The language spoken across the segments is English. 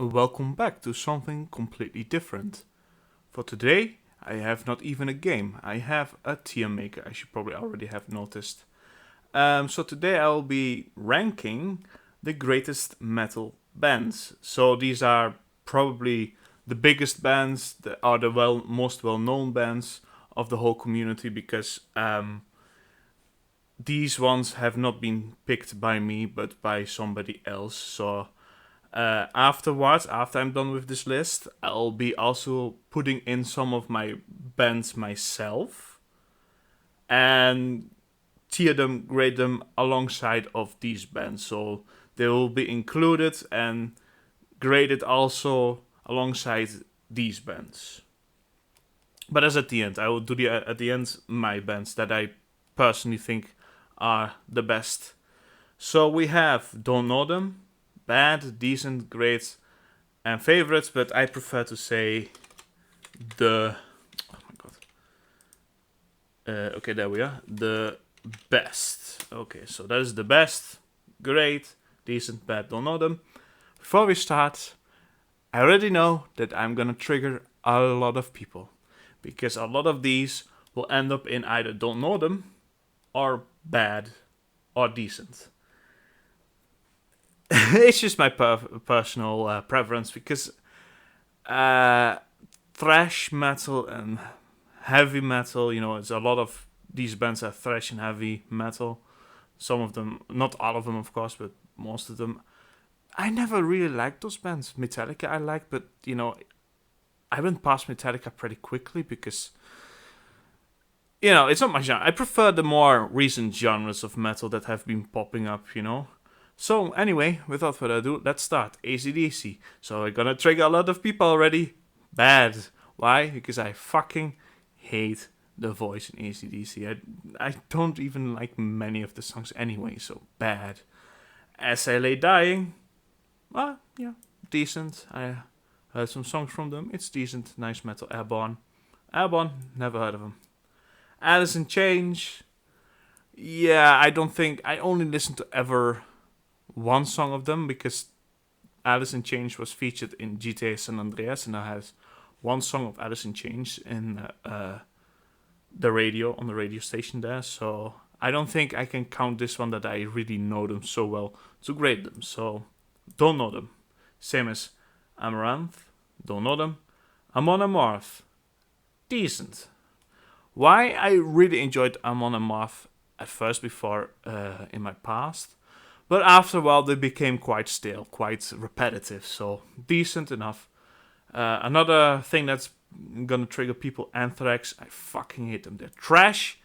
Welcome back to something completely different. For today, I have not even a game, I have a tier maker, as you probably already have noticed. So today I'll be ranking the greatest metal bands. So these are probably the biggest bands, that are the most well-known bands of the whole community because these ones have not been picked by me but by somebody else. So afterwards, after I'm done with this list, I'll be also putting in some of my bands myself and tier them, grade them alongside of these bands. So they will be included and graded also alongside these bands. But as at the end, I will do at the end my bands that I personally think are the best. So we have Don't Know Them, Bad, Decent, Great, and Favorites, but I prefer to say the... Oh my god. Okay, there we are. The best. Okay, so that is the best, Great, Decent, Bad, Don't Know Them. Before we start, I already know that I'm gonna trigger a lot of people, because a lot of these will end up in either Don't Know Them, or Bad, or Decent. It's just my personal preference, because thrash metal and heavy metal, it's a lot of these bands are thrash and heavy metal. Some of them, not all of them, of course, but most of them. I never really liked those bands. Metallica I liked, but I went past Metallica pretty quickly because it's not my genre. I prefer the more recent genres of metal that have been popping up. So anyway, without further ado, let's start. AC/DC. So we're gonna trigger a lot of people already. Bad. Why? Because I fucking hate the voice in AC/DC. I don't even like many of the songs anyway, so bad. As I Lay Dying, well, yeah, decent. I heard some songs from them. It's decent, nice metal. Airborne, never heard of them. Alice in Chains, yeah, I don't think I only listened to ever one song of them because Alice in Chains was featured in GTA San Andreas, and I has one song of Alice in Chains in the radio on the radio station there. So I don't think I can count this one that I really know them so well to grade them. So Don't Know Them, same as Amaranth. Don't Know Them. Amon Amarth, decent. Why I really enjoyed Amon Amarth at first before in my past, but after a while they became quite stale, quite repetitive. So decent enough. Another thing that's gonna trigger people, Anthrax. I fucking hate them. They're trash.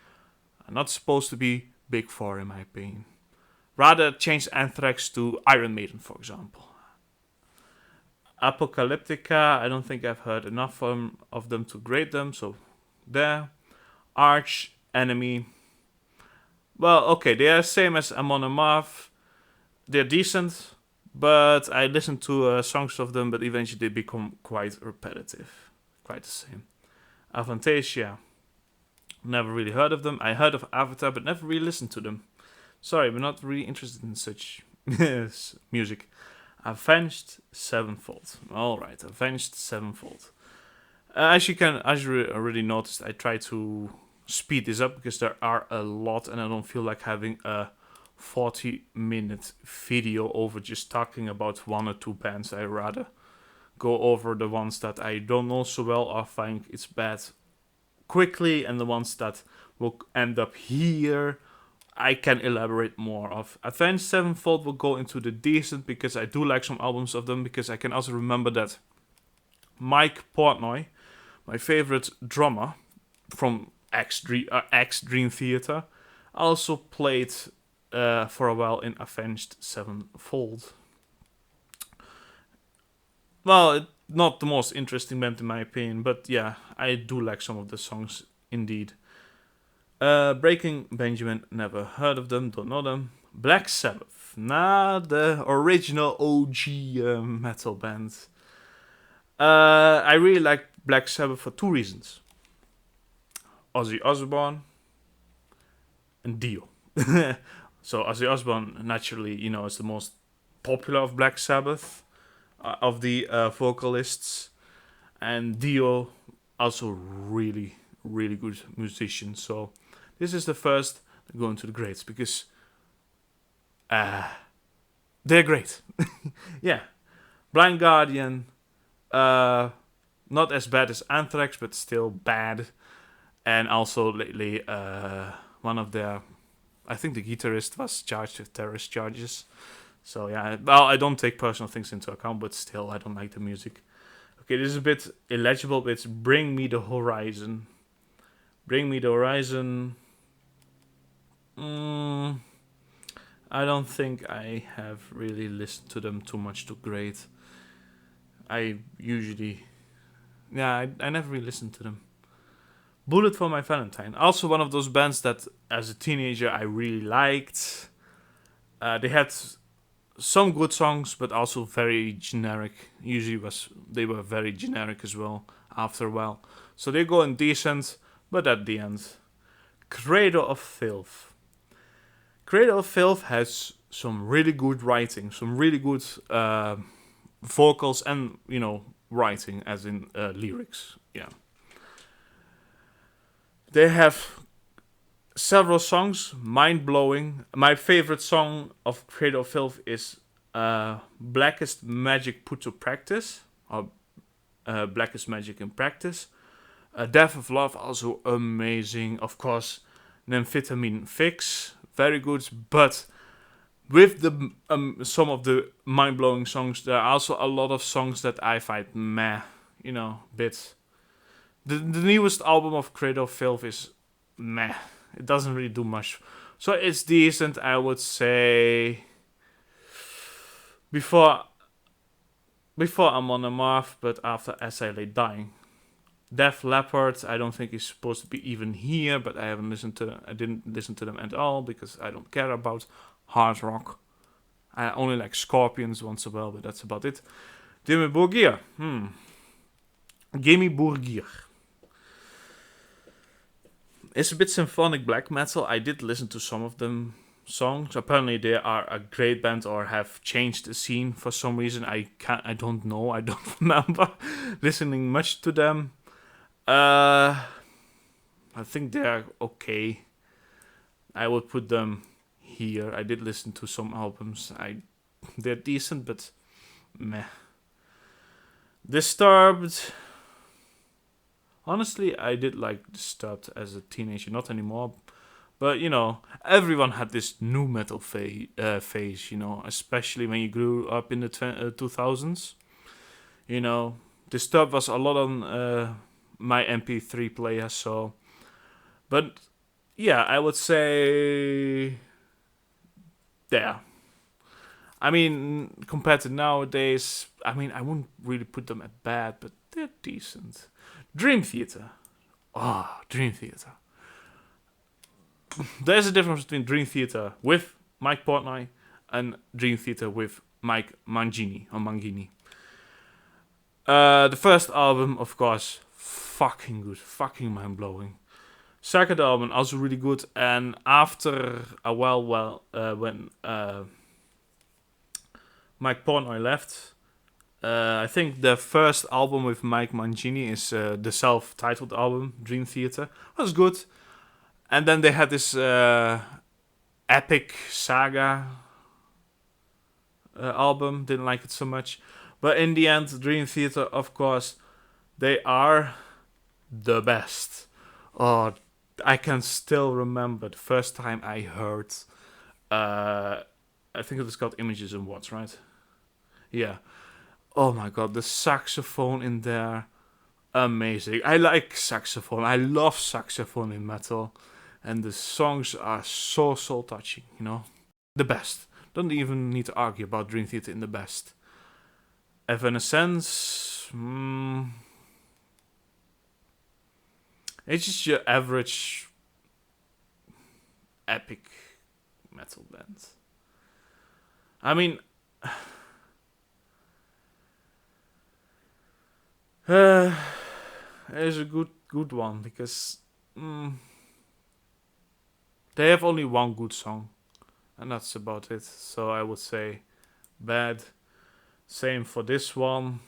Are not supposed to be big four in my opinion. Rather change Anthrax to Iron Maiden, for example. Apocalyptica, I don't think I've heard enough of them to grade them, so there. Arch Enemy. Well, okay, they are same as Amon Amarth. They're decent, but I listened to songs of them, but eventually they become quite repetitive. Quite the same. Avantasia. Never really heard of them. I heard of Avatar, but never really listened to them. Sorry, we're not really interested in such music. Avenged Sevenfold. Alright, Avenged Sevenfold. As you already noticed, I try to speed this up because there are a lot and I don't feel like having a 40-minute video over just talking about one or two bands. I rather go over the ones that I don't know so well or find it's bad quickly, and the ones that will end up here I can elaborate more of. Avenged Sevenfold will go into the decent because I do like some albums of them, because I can also remember that Mike Portnoy, my favorite drummer from X Dream Theater, also played for a while in Avenged Sevenfold. Well, not the most interesting band in my opinion, but yeah, I do like some of the songs indeed. Breaking Benjamin, never heard of them, don't know them. Black Sabbath, the original OG metal band. I really like Black Sabbath for two reasons. Ozzy Osbourne and Dio. So Ozzy Osbourne, naturally, is the most popular of Black Sabbath. of the vocalists, and Dio also really good musician. So this is the first going to the greats because uh, they're great. Yeah, Blind Guardian, uh, not as bad as Anthrax, but still bad. And also lately, one of their, I think the guitarist was charged with terrorist charges. So yeah, well, I don't take personal things into account, but still, I don't like the music. Okay, this is a bit illegible, but it's Bring Me the Horizon. Bring Me the Horizon. Mm, I don't think I have really listened to them too much to great. I usually, yeah, I never really listened to them. Bullet for My Valentine. Also one of those bands that as a teenager I really liked. They had some good songs, but also very generic. Usually they were very generic as well after a while. So they go in decent, but at the end. Cradle of Filth. Cradle of Filth has some really good writing, some really good vocals, and writing, as in lyrics. Yeah, they have several songs, mind blowing. My favorite song of Cradle of Filth is Blackest Magic Put to Practice, or Blackest Magic in Practice. Death of Love, also amazing. Of course, Amphetamine Fix, very good. But with the some of the mind blowing songs, there are also a lot of songs that I find meh, bit. The newest album of Cradle of Filth is meh. It doesn't really do much. So it's decent, I would say. Before I'm on a Marv, but after As I Lay Dying. Def Leppard, I don't think is supposed to be even here, but I didn't listen to them at all because I don't care about hard rock. I only like Scorpions once in a while, but that's about it. Dimmy Borgir. Gimme Borgir. It's a bit symphonic black metal. I did listen to some of them songs. Apparently they are a great band or have changed the scene for some reason. I don't know. I don't remember listening much to them. I think they're okay. I would put them here. I did listen to some albums. They're decent, but meh. Disturbed. Honestly, I did like Disturbed as a teenager. Not anymore. But, everyone had this new metal phase, especially when you grew up in the 2000s. Disturbed was a lot on my MP3 player, so. But, yeah, I would say. Yeah. I mean, compared to nowadays, I wouldn't really put them at bad, but they're decent. Dream Theater. Oh, Dream Theater. There's a difference between Dream Theater with Mike Portnoy and Dream Theater with Mike Mangini. The first album, of course, fucking good, fucking mind blowing. Second album also really good, and after a while, when Mike Portnoy left, I think the first album with Mike Mangini is the self-titled album, Dream Theater. It was good. And then they had this epic saga album. Didn't like it so much. But in the end, Dream Theater, of course, they are the best. Oh, I can still remember the first time I heard, I think it was called Images and Words, right? Yeah. Oh my god, the saxophone in there, amazing. I like saxophone. I love saxophone in metal. And the songs are so soul touching, The best. Don't even need to argue about Dream Theater in the best. Evanescence, it's just your average epic metal band. I mean, it's a good one because they have only one good song, and that's about it. So I would say bad. Same for this one.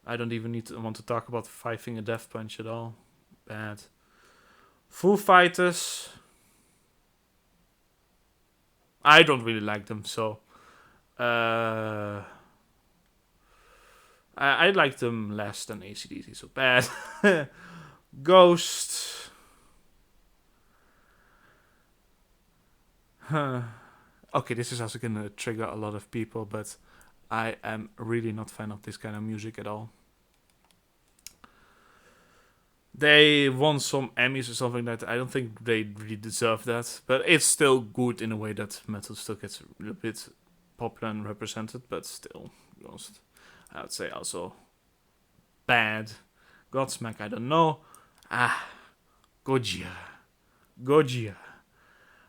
I don't even want to talk about Five Finger Death Punch at all. Bad. Foo Fighters. I don't really like them, so I like them less than AC/DC, so bad. Ghost. Okay, this is also gonna trigger a lot of people, but I am really not fan of this kind of music at all. They won some Emmys or something like that. I don't think they really deserve that, but it's still good in a way that metal still gets a little bit popular and represented, but still, Ghost, I would say also bad. Godsmack, I don't know. Gojira.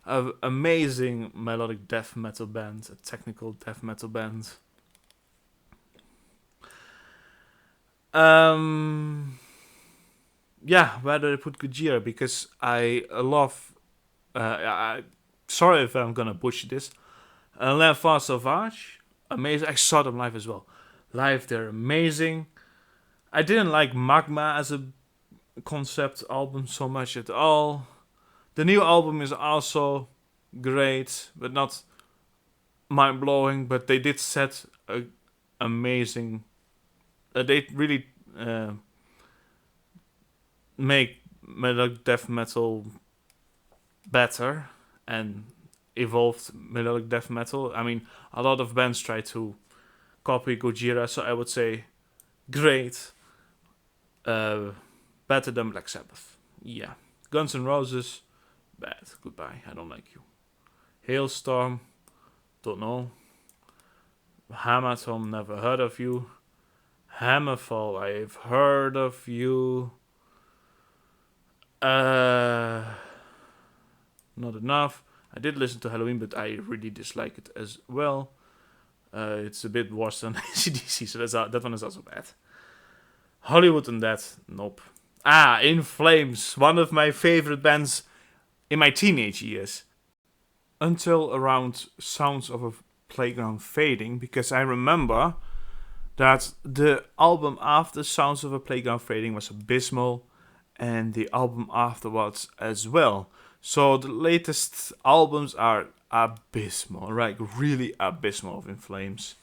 An amazing melodic death metal band, a technical death metal band. Yeah, where did I put Gojira? Because I love. Sorry if I'm gonna butcher this. L'Enfant Sauvage, amazing. I saw them live as well. Live, they're amazing. I didn't like Magma as a concept album so much at all. The new album is also great, but not mind blowing. But they did set a amazing. They really make melodic death metal better and evolved melodic death metal. I mean, a lot of bands try to copy Gojira, so I would say great. Better than Black Sabbath. Yeah. Guns N' Roses, bad. Goodbye. I don't like you. Hailstorm, don't know. Hamatom, never heard of you. Hammerfall, I've heard of you. Not enough. I did listen to Halloween, but I really dislike it as well. It's a bit worse than AC/DC, so that one is also bad. Hollywood and that, nope. In Flames, one of my favorite bands in my teenage years. Until around Sounds of a Playground Fading, because I remember that the album after Sounds of a Playground Fading was abysmal, and the album afterwards as well. So the latest albums are abysmal, right? Really abysmal of In Flames.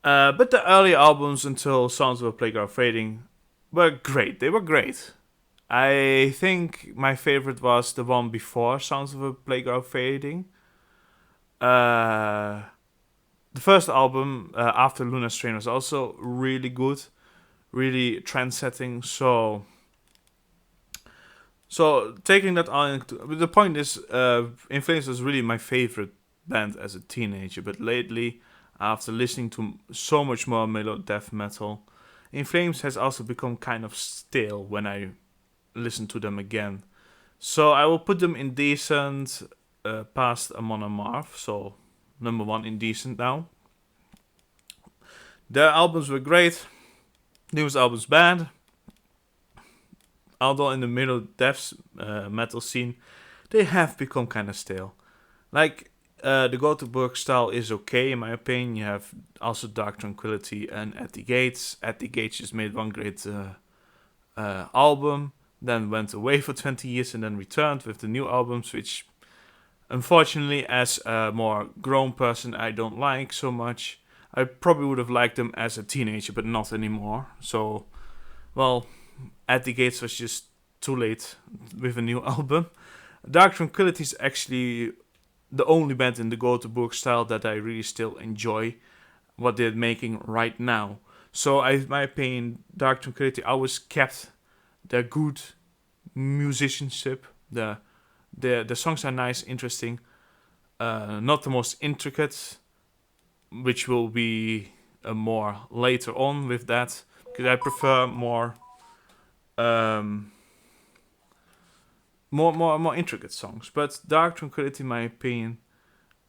But the early albums until Sounds of a Playground Fading were great. They were great. I think my favorite was the one before Sounds of a Playground Fading. The first album after Lunar Strain was also really good, really trend-setting. So taking that on, the point is, In Flames was really my favorite band as a teenager. But lately, after listening to so much more melodic death metal, In Flames has also become kind of stale when I listen to them again. So I will put them in decent, past Amon Amarth. So number 1 in decent now. Their albums were great. Newest album's bad. Although in the middle death metal scene, they have become kind of stale. Like, the Gothenburg style is okay in my opinion. You have also Dark Tranquillity and At the Gates. At the Gates just made one great album, then went away for 20 years and then returned with the new albums, which unfortunately as a more grown person I don't like so much. I probably would have liked them as a teenager, but not anymore. So, well, At the Gates was just too late with a new album. Dark Tranquillity is actually the only band in the Gothenburg style that I really still enjoy what they're making right now. So, in my opinion, Dark Tranquillity always kept their good musicianship. The songs are nice, interesting. Not the most intricate, which will be more later on with that, because I prefer more intricate songs. But Dark Tranquillity, in my opinion,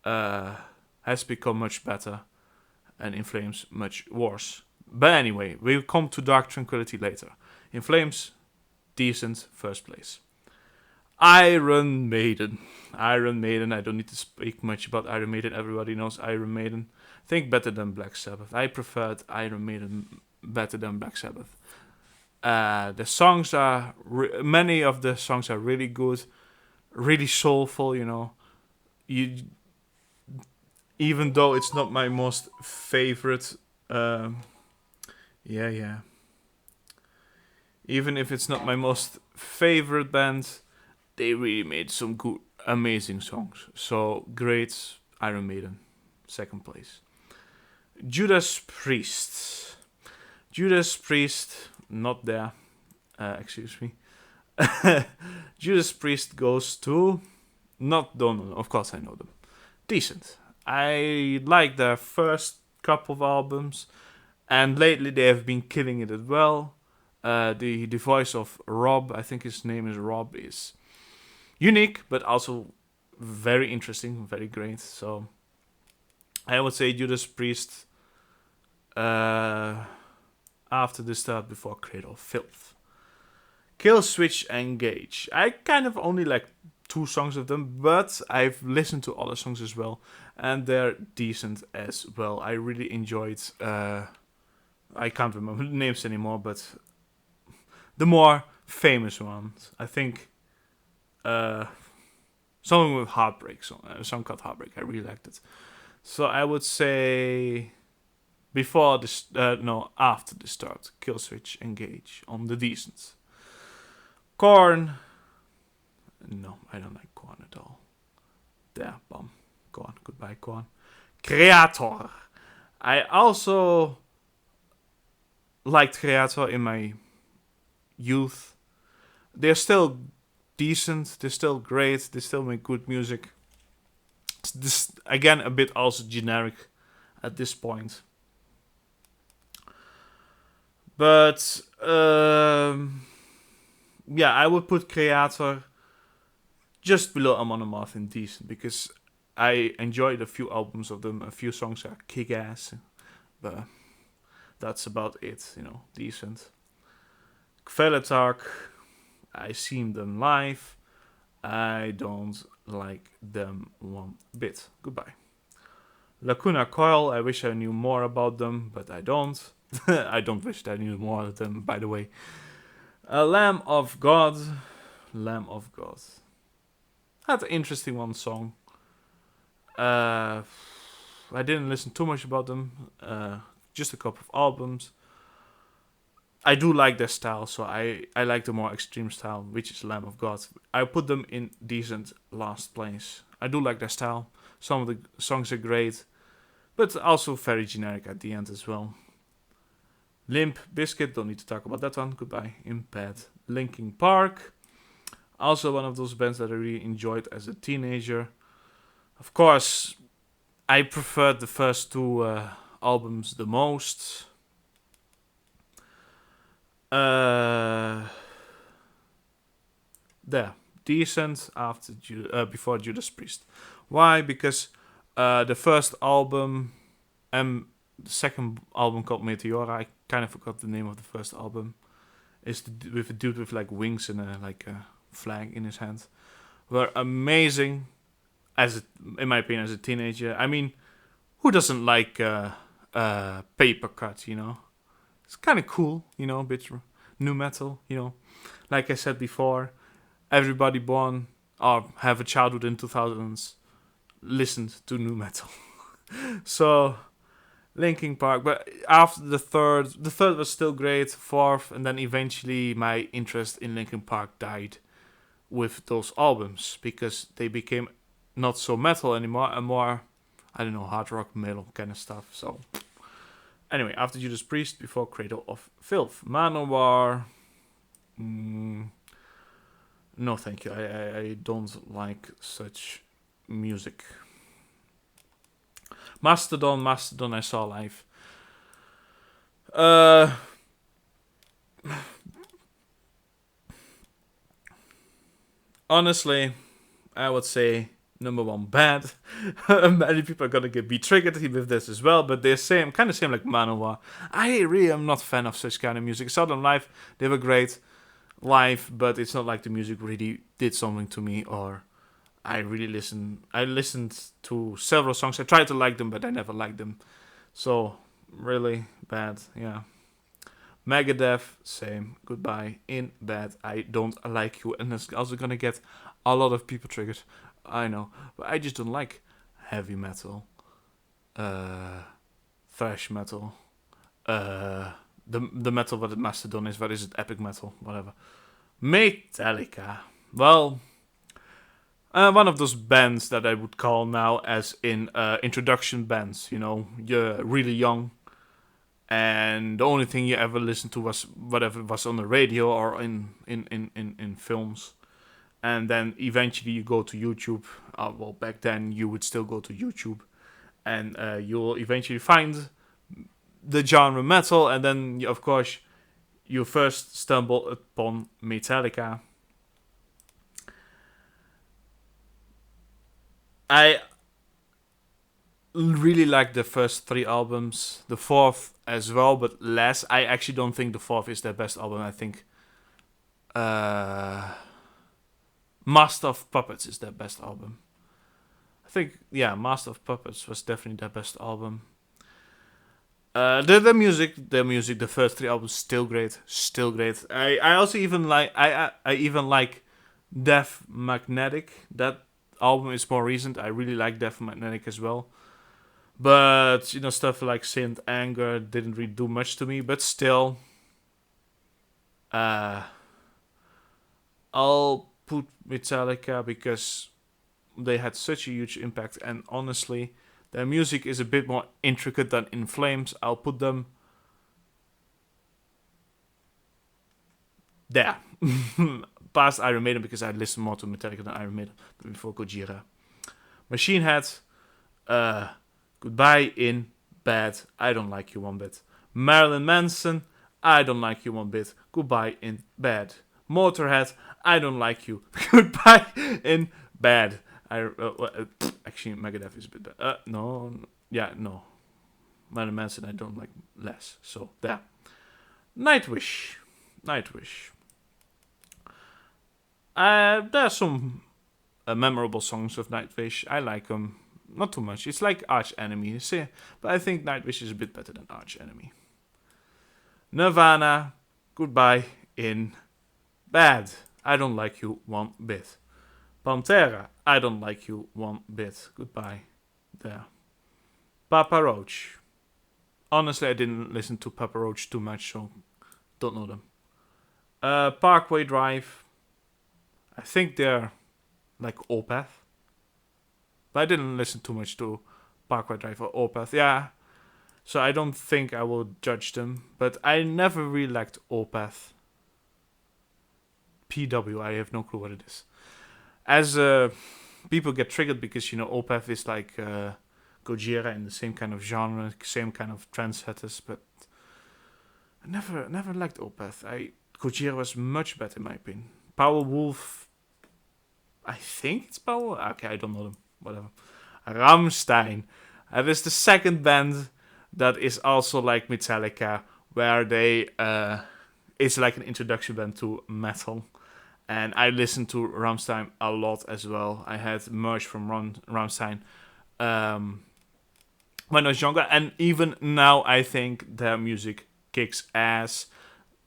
has become much better, and In Flames much worse. But anyway, we'll come to Dark Tranquillity later. In Flames, decent first place. Iron Maiden. I don't need to speak much about Iron Maiden. Everybody knows Iron Maiden. I think better than Black Sabbath. I preferred Iron Maiden better than Black Sabbath. The songs are many of the songs are really good, really soulful. You even though it's not my most favorite. Yeah, yeah. Even if it's not my most favorite band, they really made some good, amazing songs. So great, Iron Maiden, second place. Judas Priest. Judas Priest, not there. Excuse me. Judas Priest goes to not Donald. Of course, I know them. Decent. I like their first couple of albums, and lately they have been killing it as well. The voice of Rob, I think his name is Rob, is unique, but also very interesting, very great. So I would say Judas Priest after the start before Cradle of Filth. Kill Switch Engage. I kind of only like 2 songs of them, but I've listened to other songs as well, and they're decent as well. I really enjoyed. I can't remember the names anymore, but the more famous ones, I think. Something with Heartbreak, song called Heartbreak. I really liked it. So I would say before this, after the start, Kill Switch Engage on the decent. Korn. No, I don't like Korn at all. There, bum. Korn. Goodbye, Korn. Kreator. I also liked Kreator in my youth. They're still decent. They're still great. They still make good music. This again a bit also generic at this point. But yeah, I would put Kreator just below Amon Amarth in decent, because I enjoyed a few albums of them. A few songs are kick-ass, but that's about it. Decent. Kvelertak, I seen them live. I don't like them one bit. Goodbye. Lacuna Coil, I wish I knew more about them, but I don't. I don't wish I knew more of them, by the way. Lamb of God. Lamb of God. Had an interesting one song. I didn't listen too much about them. Just a couple of albums. I do like their style, so I like the more extreme style, which is Lamb of God. I put them in decent last place. I do like their style. Some of the songs are great, but also very generic at the end as well. Limp Bizkit, don't need to talk about that one. Goodbye. Impad. Linkin Park. Also one of those bands that I really enjoyed as a teenager. Of course, I preferred the first 2 albums the most. There. Decent after before Judas Priest. Why? Because the first album and the second album called Meteora, I kind of forgot the name of the first album, is with a dude with like wings and a flag in his hand, were amazing in my opinion, as a teenager. I mean, who doesn't like Paper Cut, It's kind of cool, a bit new metal, Like I said before, everybody born or have a childhood in 2000s listened to new metal. So Linkin Park, but after the third was still great, 4th, and then eventually my interest in Linkin Park died with those albums, because they became not so metal anymore and more, I don't know, hard rock, metal kind of stuff. So anyway, after Judas Priest, before Cradle of Filth. Manowar, no thank you, I don't like such music. Mastodon I saw live. Honestly, I would say number 1, bad. Many people are gonna be triggered with this as well, but they're kind of same like Manowar. I really am not a fan of such kind of music. Saw them live, they were great live, but it's not like the music really did something to me, or I listened to several songs. I tried to like them, but I never liked them. So really bad. Yeah. Megadeth, same. Goodbye. In bed. I don't like you, and that's also gonna get a lot of people triggered. I know, but I just don't like heavy metal, uh, thrash metal, the metal what Mastodon is. What is it? Epic metal, whatever. Metallica. Well, one of those bands that I would call now as in introduction bands. You know, you're really young, and the only thing you ever listened to was whatever was on the radio or in films. And then eventually you go to YouTube. Well, back then you would still go to YouTube, and you'll eventually find the genre metal, and then of course you first stumble upon Metallica. I really like the first three albums, the fourth as well, but less. I actually don't think the fourth is their best album. I think uh, Master of Puppets is their best album. I think, yeah, Master of Puppets was definitely their best album. The music, the first three albums still great, still great. I also even like I even like Death Magnetic. That album is more recent. I really like Death Magnetic as well. But stuff like Saint Anger didn't really do much to me. But still, uh, I'll put Metallica because they had such a huge impact, and honestly, their music is a bit more intricate than In Flames. I'll put them there. Past Iron Maiden, because I listened more to Metallica than Iron Maiden before Gojira. Machine Head, Goodbye in Bad, I don't like you one bit. Marilyn Manson, I don't like you one bit. Goodbye in Bad. Motorhead, I don't like you. Goodbye in Bad. Actually, Megadeth is a bit bad. No. Marilyn Manson, I don't like less. So, there. Nightwish. There are some memorable songs of Nightwish. I like them. Not too much. It's like Arch Enemy. But I think Nightwish is a bit better than Arch Enemy. Nirvana, Goodbye in Bad. I don't like you one bit. Pantera, I don't like you one bit. Goodbye. There. Papa Roach. Honestly, I didn't listen to Papa Roach too much, so don't know them. Parkway Drive. I think they're like Opeth. But I didn't listen too much to Parkway Drive or Opeth. Yeah. So I don't think I will judge them. But I never really liked Opeth. PW, I have no clue what it is. As people get triggered because, Opeth is like Gojira in the same kind of genre, same kind of trendsetters. But I never liked Opeth. Gojira was much better in my opinion. Powerwolf, I think it's Power. Okay, I don't know them. Whatever. Rammstein. That is the second band that is also like Metallica, where they it's like an introduction band to metal. And I listened to Rammstein a lot as well. I had merch from Rammstein when I was younger, and even now I think their music kicks ass.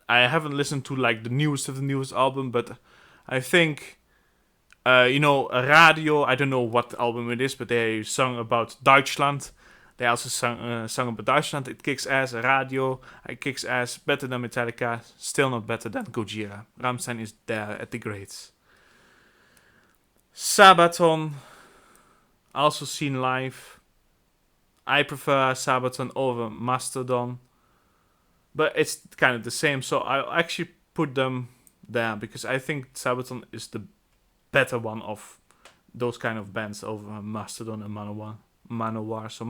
I haven't listened to like the newest of the newest album, but I think Radio. I don't know what album it is, but they sung about Deutschland. They also sung about Deutschland. It kicks ass. Radio. It kicks ass. Better than Metallica. Still not better than Gojira. Rammstein is there at the grades. Sabaton. Also seen live. I prefer Sabaton over Mastodon. But it's kind of the same. So I'll actually put them there because I think Sabaton is the better one of those kind of bands over Mastodon and Manowar. So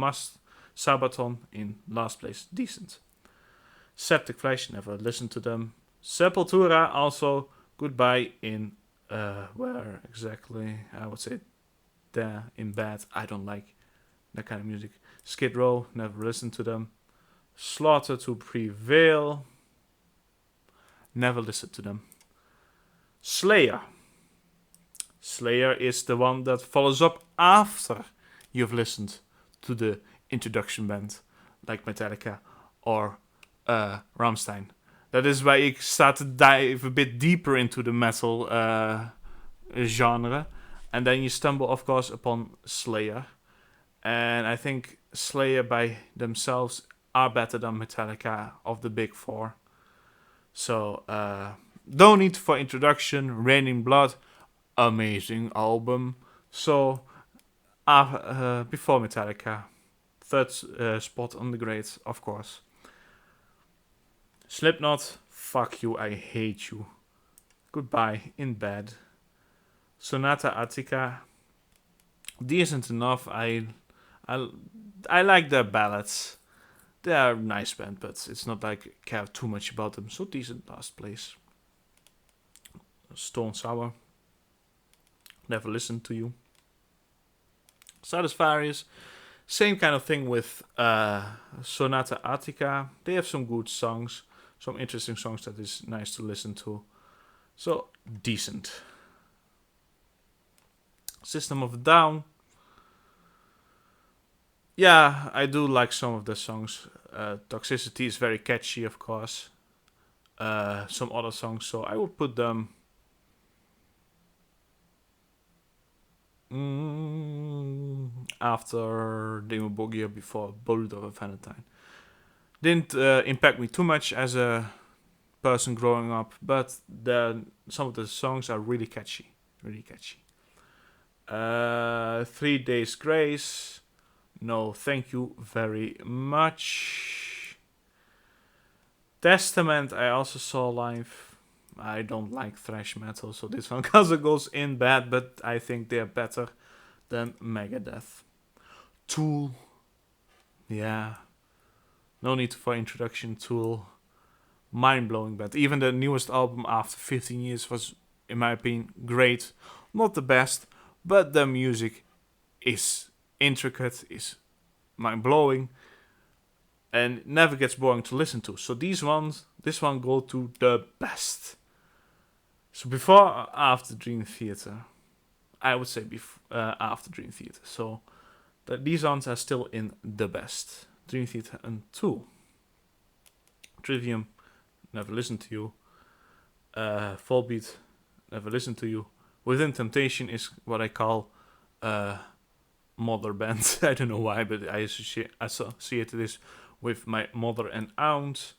Sabaton in last place, decent. Septic Flesh, never listened to them. Sepultura, also Goodbye in where exactly? I would say there in Bad. I don't like that kind of music. Skid Row, never listened to them. Slaughter to Prevail, never listened to them. Slayer Slayer is the one that follows up after you've listened to the introduction band, like Metallica or Rammstein. That is where you start to dive a bit deeper into the metal genre, and then you stumble, of course, upon Slayer. And I think Slayer by themselves are better than Metallica of the big four. So, no need for introduction. Raining Blood, amazing album. So, before Metallica, third spot on the grades, of course. Slipknot, fuck you, I hate you. Goodbye, in bed. Sonata Attica, decent enough. I like their ballads. They are a nice band, but it's not like I care too much about them. So decent, last place. Stone Sour, never listened to you. Satisfarious, same kind of thing with Sonata Attica. They have some good songs, some interesting songs that is nice to listen to. So, decent. System of a Down. Yeah, I do like some of the songs. Toxicity is very catchy, of course. Some other songs, so I would put them after Demo Boogie or before Bullet of a Valentine. Didn't impact me too much as a person growing up, but some of the songs are really catchy. Really catchy. 3 Days Grace. No, thank you very much. Testament, I also saw live. I don't like thrash metal, so this one also goes in bad, but I think they're better than Megadeth. Tool. Yeah. No need for introduction, Tool. Mind-blowing band. Even the newest album after 15 years was, in my opinion, great. Not the best, but the music is intricate, is mind-blowing, and never gets boring to listen to. So this one go to the best. So before or after Dream Theater? I would say after Dream Theater. So these ones are still in the best. Dream Theater and Tool. Trivium, never listened to you. Volbeat, never listened to you. Within Temptation is what I call mother band. I don't know why, but I associate this with my mother and aunt.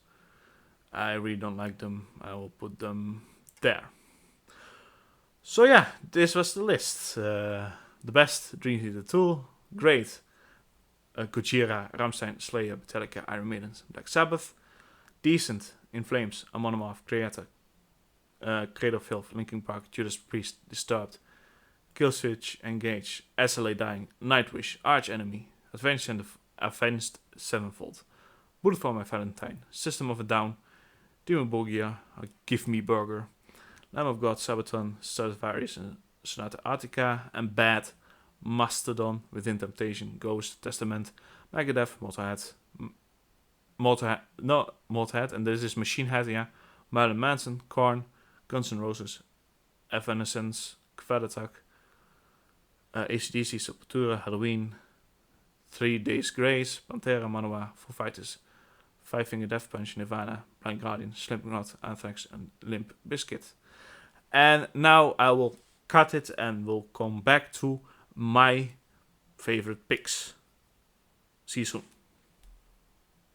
I really don't like them. I will put them there. So yeah, this was the list. The best: Dream Theater, Tool, great. Gojira, Rammstein, Slayer, Metallica, Iron Maiden, Black Sabbath. Decent: In Flames, Amon Amarth, Creator, Cradle of Filth, Linkin Park, Judas Priest, Disturbed, Killswitch, Engage, SLA Dying, Nightwish, Arch Enemy, Avenged Sevenfold, Bullet for My Valentine, System of a Down, Demon Borgia, Give Me Burger, Lamb of God, Sabaton, Stratovarius, and Sonata Attica, and Bad, Mastodon, Within Temptation, Ghost, Testament, Megadeth, Motorhead, and this is Machine Head, yeah, Marilyn Manson, Korn, Guns N' Roses, Evanescence, Kvelertak, AC/DC, Sepultura, Halloween, 3 Days Grace, Pantera, Manowar, Foo Fighters, Five Finger Death Punch, Nirvana, Blind Guardian, Slipknot, Anthrax, and Limp Bizkit. And now I will cut it and we'll come back to my favorite picks. See you soon.